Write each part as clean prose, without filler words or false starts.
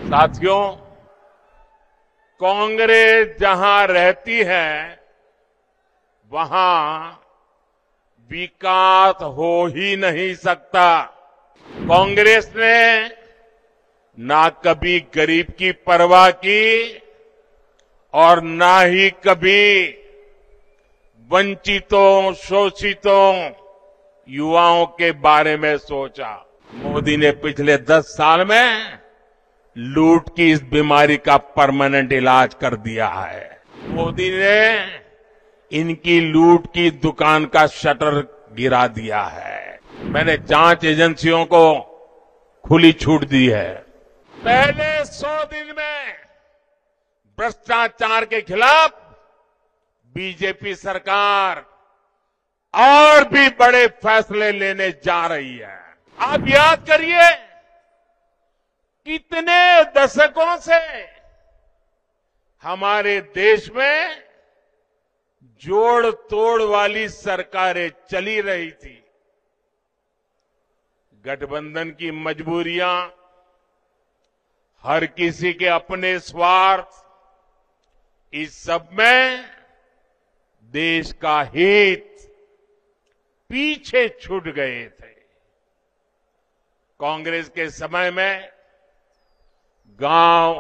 साथियों, कांग्रेस जहां रहती है वहां विकास हो ही नहीं सकता। कांग्रेस ने ना कभी गरीब की परवाह की और ना ही कभी वंचितों, शोषितों, युवाओं के बारे में सोचा। मोदी ने पिछले 10 साल में लूट की इस बीमारी का परमानेंट इलाज कर दिया है। मोदी ने इनकी लूट की दुकान का शटर गिरा दिया है। मैंने जांच एजेंसियों को खुली छूट दी है। पहले 100 दिन में भ्रष्टाचार के खिलाफ बीजेपी सरकार और भी बड़े फैसले लेने जा रही है। आप याद करिए, कितने दशकों से हमारे देश में जोड़ तोड़ वाली सरकारें चली रही थी। गठबंधन की मजबूरियां, हर किसी के अपने स्वार्थ, इस सब में देश का हित पीछे छूट गए थे। कांग्रेस के समय में गांव,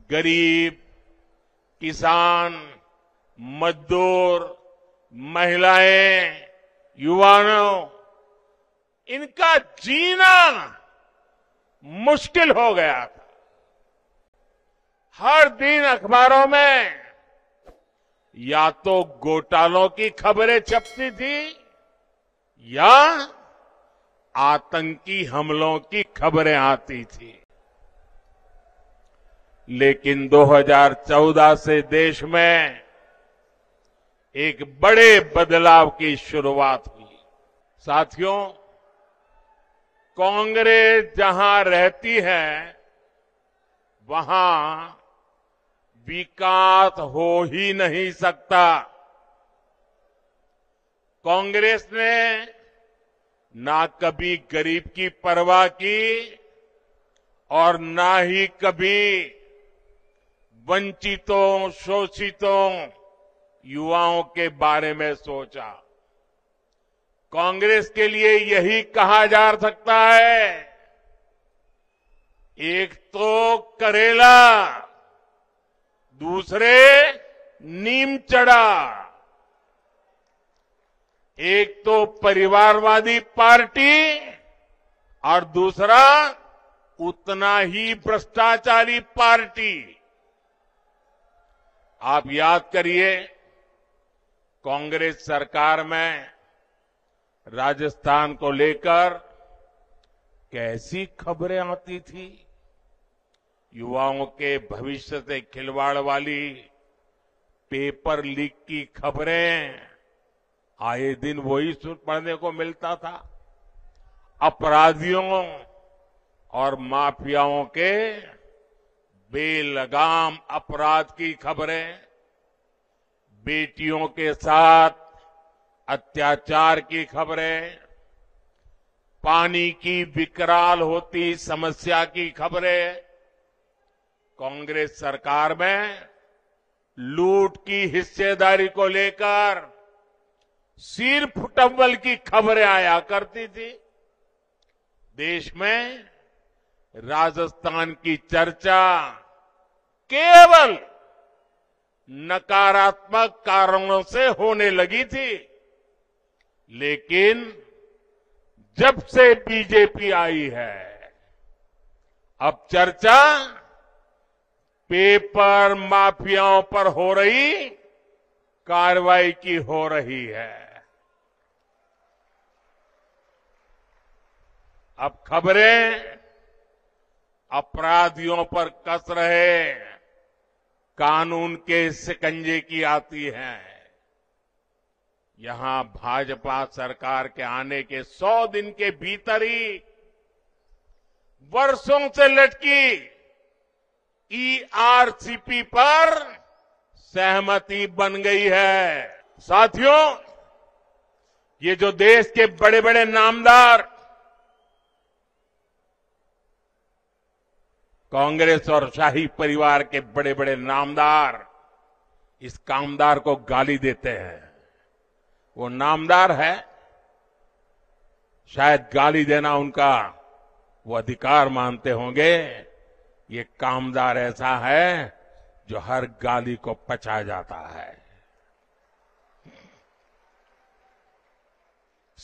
गरीब, किसान, मजदूर, महिलाएं, युवाओं, इनका जीना मुश्किल हो गया था। हर दिन अखबारों में या तो घोटालों की खबरें छपती थी या आतंकी हमलों की खबरें आती थी। लेकिन 2014 से देश में एक बड़े बदलाव की शुरुआत हुई। साथियों, कांग्रेस जहां रहती है वहां विकास हो ही नहीं सकता। कांग्रेस ने ना कभी गरीब की परवाह की और ना ही कभी वंचितों, शोषितों, युवाओं के बारे में सोचा। कांग्रेस के लिए यही कहा जा सकता है, एक तो करेला, दूसरे नीम चढ़ा। एक तो परिवारवादी पार्टी और दूसरा उतना ही भ्रष्टाचारी पार्टी। आप याद करिए, कांग्रेस सरकार में राजस्थान को लेकर कैसी खबरें आती थी। युवाओं के भविष्य से खिलवाड़ वाली पेपर लीक की खबरें आए दिन वही पढ़ने को मिलता था। अपराधियों और माफियाओं के बेलगाम अपराध की खबरें, बेटियों के साथ अत्याचार की खबरें, पानी की विकराल होती समस्या की खबरें, कांग्रेस सरकार में लूट की हिस्सेदारी को लेकर सिर फुटव्वल की खबरें आया करती थी। देश में राजस्थान की चर्चा केवल नकारात्मक कारणों से होने लगी थी। लेकिन जब से बीजेपी आई है, अब चर्चा पेपर माफियाओं पर हो रही कार्रवाई की हो रही है। अब खबरें अपराधियों पर कस रहे कानून के शिकंजे की आती हैं। यहां भाजपा सरकार के आने के 100 दिन के भीतर ही वर्षों से लटकी ईआरसीपी पर सहमति बन गई है। साथियों, ये जो देश के बड़े बड़े नामदार कांग्रेस और शाही परिवार के बड़े बड़े नामदार इस कामदार को गाली देते हैं। वो नामदार है, शायद गाली देना उनका वो अधिकार मानते होंगे। ये कामदार ऐसा है जो हर गाली को पचा जाता है।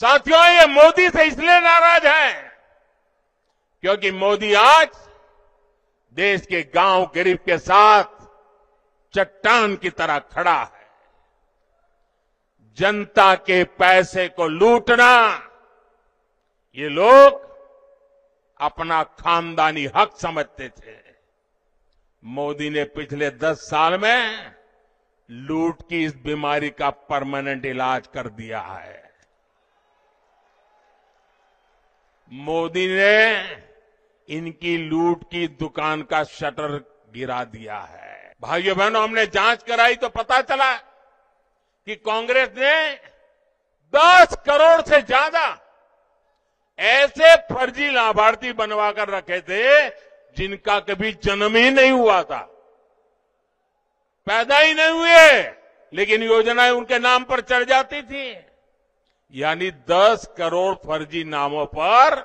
साथियों, ये मोदी से इसलिए नाराज है क्योंकि मोदी आज देश के गांव गरीब के साथ चट्टान की तरह खड़ा है। जनता के पैसे को लूटना ये लोग अपना खानदानी हक समझते थे। मोदी ने पिछले 10 साल में लूट की इस बीमारी का परमानेंट इलाज कर दिया है। मोदी ने इनकी लूट की दुकान का शटर गिरा दिया है। भाइयों बहनों, हमने जांच कराई तो पता चला कि कांग्रेस ने 10 करोड़ से ज्यादा ऐसे फर्जी लाभार्थी बनवा कर रखे थे जिनका कभी जन्म ही नहीं हुआ था, पैदा ही नहीं हुए, लेकिन योजनाएं उनके नाम पर चढ़ जाती थी। यानी 10 करोड़ फर्जी नामों पर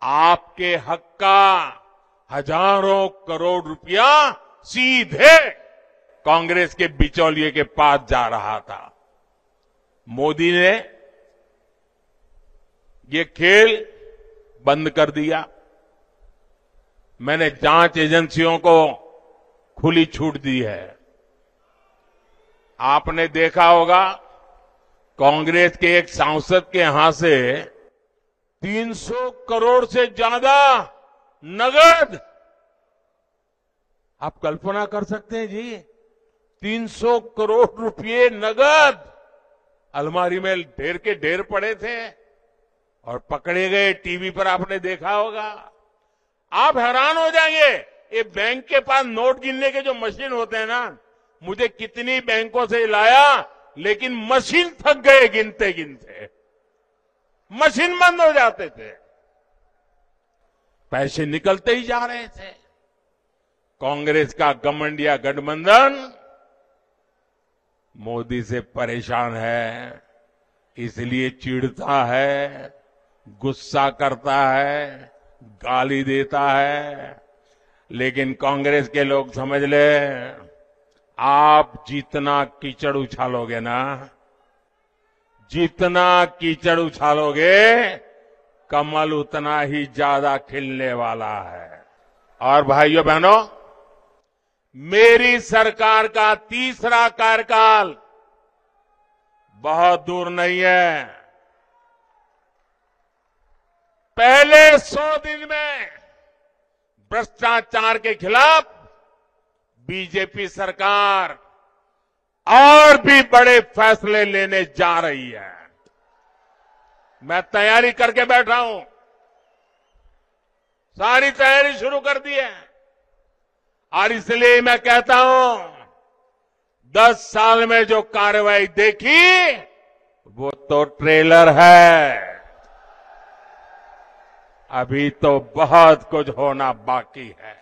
आपके हक का हजारों करोड़ रुपया सीधे कांग्रेस के बिचौलिए के पास जा रहा था। मोदी ने ये खेल बंद कर दिया। मैंने जांच एजेंसियों को खुली छूट दी है। आपने देखा होगा कांग्रेस के एक सांसद के यहां से 300 करोड़ से ज्यादा नगद, आप कल्पना कर सकते हैं जी, 300 करोड़ रुपए नगद अलमारी में ढेर के ढेर पड़े थे और पकड़े गए। टीवी पर आपने देखा होगा। आप हैरान हो जाएंगे, ये बैंक के पास नोट गिनने के जो मशीन होते हैं ना, मुझे कितनी बैंकों से लाया, लेकिन मशीन थक गए गिनते गिनते, मशीन बंद हो जाते थे, पैसे निकलते ही जा रहे थे। कांग्रेस का घमंडिया गठबंधन मोदी से परेशान है, इसलिए चिढ़ता है, गुस्सा करता है, गाली देता है। लेकिन कांग्रेस के लोग समझ ले, आप जितना कीचड़ उछालोगे ना, जितना कीचड़ उछालोगे, कमल उतना ही ज्यादा खिलने वाला है। और भाइयों बहनों, मेरी सरकार का तीसरा कार्यकाल बहुत दूर नहीं है। पहले 100 दिन में भ्रष्टाचार के खिलाफ बीजेपी सरकार और भी बड़े फैसले लेने जा रही है। मैं तैयारी करके बैठा हूं, सारी तैयारी शुरू कर दी है। और इसलिए मैं कहता हूं, 10 साल में जो कार्रवाई देखी वो तो ट्रेलर है, अभी तो बहुत कुछ होना बाकी है।